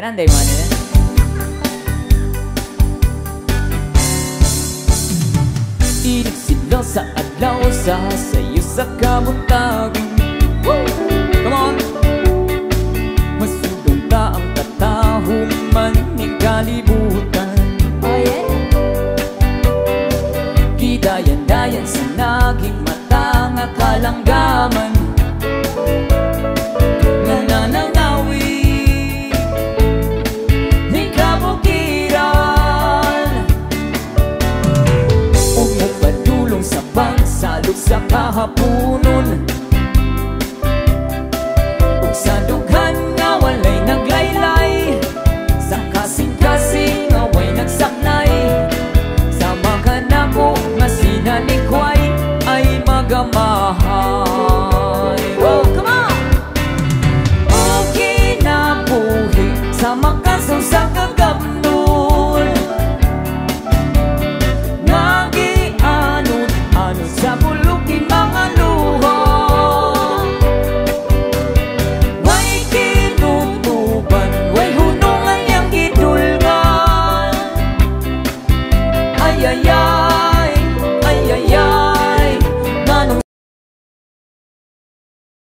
Kananday mo nila. Inig sila sa adlaw sa sayo sa kabutagan. Come on! Masudong ta ang katahuman ng kalibutan. Oh yeah? Gidayan-dayan sa naging mata nga kalanggaman. Sa kahapunon ug sa dughan nga walay naglaylay, sa kasing-kasing nga way nagsaknay, sa mga nako nga sinalikway ay magamahay. Oh, come on! O kinabuhi sa makasaw sa kagamnon, nga gianod-anod sa yeah.